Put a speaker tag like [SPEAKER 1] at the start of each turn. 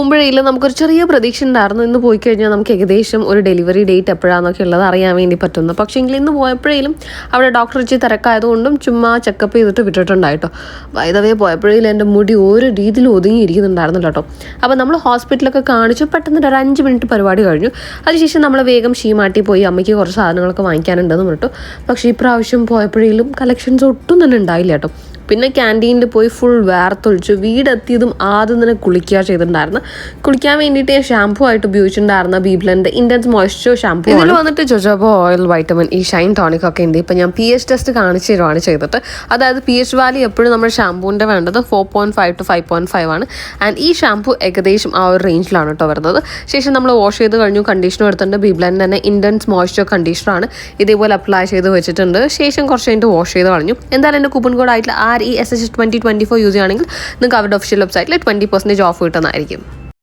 [SPEAKER 1] പോകുമ്പോഴേലും നമുക്കൊരു ചെറിയ പ്രതീക്ഷ ഉണ്ടായിരുന്നു ഇന്ന് പോയി കഴിഞ്ഞാൽ നമുക്ക് ഏകദേശം ഒരു ഡെലിവറി ഡേറ്റ് എപ്പോഴാണെന്നൊക്കെ ഉള്ളത് അറിയാൻ വേണ്ടി പറ്റുന്നു. പക്ഷേ എങ്കിൽ ഇന്ന് പോയപ്പോഴേലും അവിടെ ഡോക്ടർ വെച്ച് തിരക്കായതുകൊണ്ടും ചുമ്മാ ചെക്കപ്പ് ചെയ്തിട്ട് വിട്ടിട്ടുണ്ടായിട്ടോ. വൈദവേ പോയപ്പോഴേലും എൻ്റെ മുടി ഒരു രീതിയിൽ ഒതുങ്ങിയിരിക്കുന്നുണ്ടായിരുന്നില്ല കേട്ടോ. അപ്പോൾ നമ്മൾ ഹോസ്പിറ്റലൊക്കെ കാണിച്ചു, പെട്ടെന്ന് ഒരു 5 മിനിറ്റ് പരിപാടി കഴിഞ്ഞു. അതിനുശേഷം നമ്മൾ വേഗം ഷീമാട്ടി പോയി അമ്മയ്ക്ക് കുറച്ച് സാധനങ്ങളൊക്കെ വാങ്ങിക്കാനുണ്ടെന്ന് പറഞ്ഞിട്ടു. പക്ഷേ ഈ പ്രാവശ്യം പോയപ്പോഴേലും കളക്ഷൻസ് ഒട്ടും തന്നെ ഉണ്ടായില്ല കേട്ടോ. പിന്നെ ക്യാൻറ്റീനിൽ പോയി ഫുൾ വേർത്തൊഴിച്ചു. വീടെത്തിയതും ആദ്യം തന്നെ കുളിക്കുക ചെയ്തിട്ടുണ്ടായിരുന്നു. കുളിക്കാൻ വേണ്ടിയിട്ട് ഞാൻ ഷാമ്പൂ ആയിട്ട് ഉപയോഗിച്ചിട്ടുണ്ടായിരുന്ന ബീബ്ലൻ്റെ ഇൻറ്റൻസ് മോയ്സ്ചർ ഷാമ്പൂ. ഇതിൽ വന്നിട്ട് ജോജോബോ ഓയിൽ, വൈറ്റമിൻ ഈ ഷൈൻ ടോണിക് ഒക്കെ ഉണ്ട്. ഇപ്പം ഞാൻ pH ടെസ്റ്റ് കാണിച്ചു തരുവാണ് ചെയ്തിട്ട്. അതായത് pH വാല്യൂ എപ്പോഴും നമ്മുടെ ഷാമ്പൂവിൻ്റെ വേണ്ടത് 4.5 to 5.5 ആണ്. ആൻഡ് ഈ ഷാമ്പൂ ഏകദേശം ആ ഒരു റേഞ്ചിലാണ് കേട്ടോ വരുന്നത്. ശേഷം നമ്മൾ വാഷ് ചെയ്ത് കഴിഞ്ഞു, കണ്ടീഷണർ എടുത്തിട്ടുണ്ട്. ബീബ്ലൻ്റെ തന്നെ ഇൻറ്റൻസ് മോയ്സ്ചർ കണ്ടീഷണറാണ്. ഇതേപോലെ അപ്ലൈ ചെയ്ത് വെച്ചിട്ടുണ്ട്. ശേഷം കുറച്ച് കഴിഞ്ഞിട്ട് വാഷ് ചെയ്ത് കളഞ്ഞു. എന്തായാലും എൻ്റെ കൂപ്പൺ കോഡ് ആയിട്ടുള്ള RESH2024 യൂസ് ചെയ്യുകയാണെങ്കിൽ നിങ്ങൾക്ക് അവരുടെ ഒഫീഷ്യൽ വെബ്സൈറ്റിൽ 20% ഓഫ് കിട്ടുന്നതായിരിക്കും.